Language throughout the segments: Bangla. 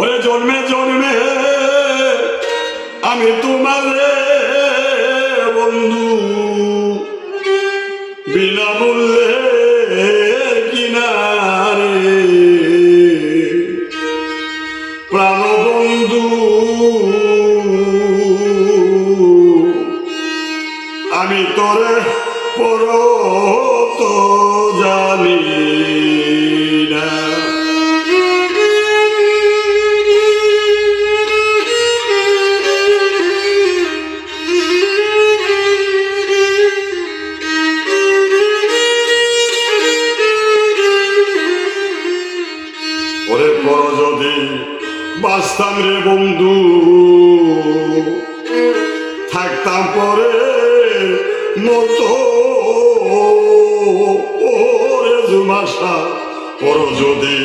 ওরে জন্মে জন্মে আমি তোমারে বন্ধু বিনামূল্যে কিনারে প্রাণবন্ধু আমি তোরে পরত জানি না। ওরে পর যদি বাঁচতাম রে বন্ধু থাকতাম পরে মতো ওরে জুমাশা পর যদি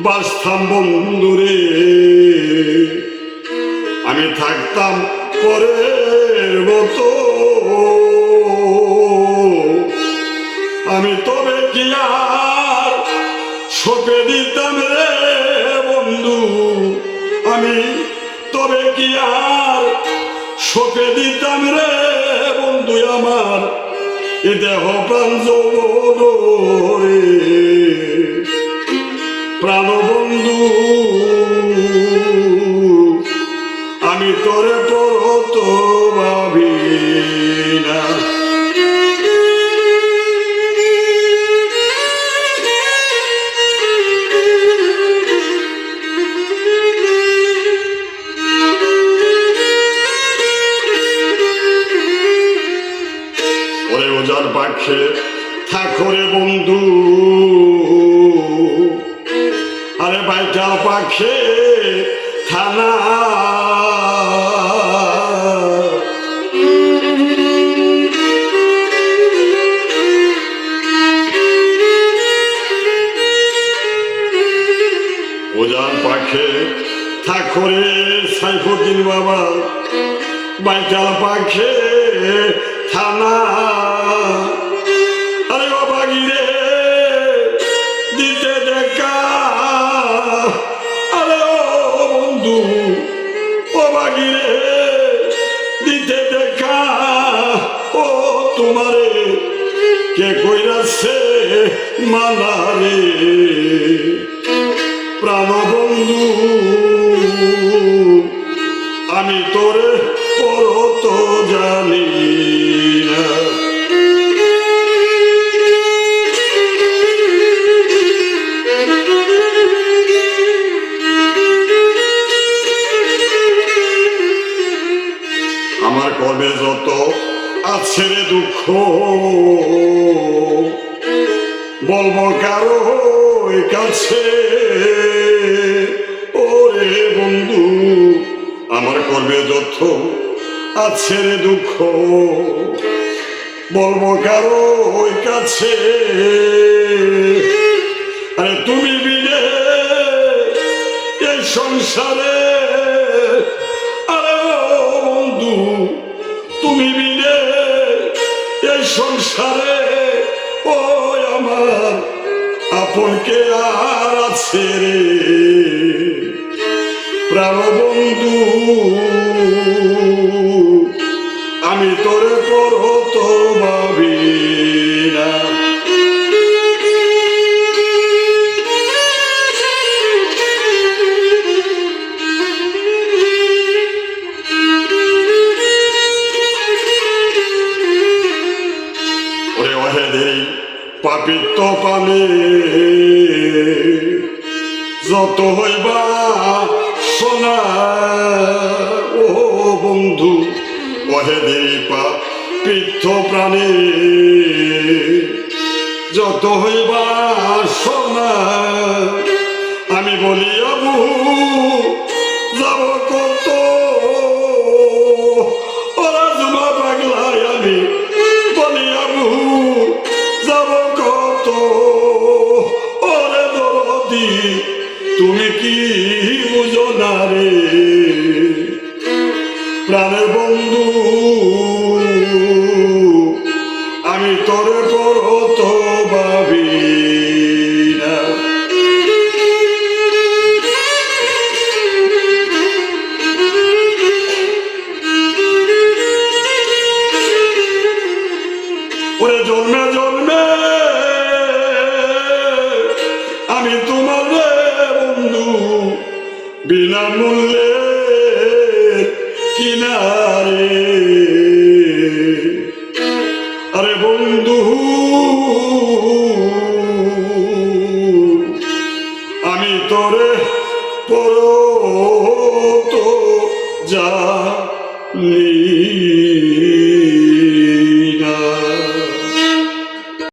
বাঁচতাম বন্ধু রে আমি থাকতাম পরের মতো আমি তবে কি আর শোকে দিতাম রে বন্ধু আমি তবে কি আর শোকে দিতাম রে বন্ধু আমার এ দেহ প্রাণ রে প্রাণবন্ধু আমি তোরে পরত ভাবি না। ওজার পাখে থাকরে বন্ধু আরে বাইটা পাখে থানা ওজার পাখে থাকরে সাইফুদ্দিন বাবা বাইটা পাখে থানা আরে বাবা গিরে দিতে দেখা আরে ও বন্ধু ও বাগিরে দিতে দেখা ও তোমারে কে কইরাছে মানারে প্রাণবন্ধু আমি তোরে পরত জানি না। আমার কবে যত আছে রে দুঃখ বলবো কারো কাছে ওরে বন্ধু আমার কর্মে যত আছে রে দুঃখ বলবো কারো কাছে আরে তুমি বিনে এই সংসারে আরে বন্ধু তুমি বিনে এই সংসারে ও আমার আপনকে আর আছে রে প্রাণবন্ধু আমি তোরে পরত ভাবি না। ওরে ওহেদের পাপিত্ব পানে যত হইবা সোনা ও বন্ধু ওহেদের পাপিত্ব প্রাণে যত হইবা সোনা আমি বলি আবু যাব কত ওরা জমা পাগলায় আমি বলি আবু যাব কত ওরে দরদি তুমি কি বুঝো না রে প্রাণের বন্ধু আমি তোরে পরত ভাবি না। ওরে জন্মে জন্মে আমি তোমার রে বন্ধু বিনামূল্যে কিনারে। আরে বন্ধু আমি তোরে পর তো জানি।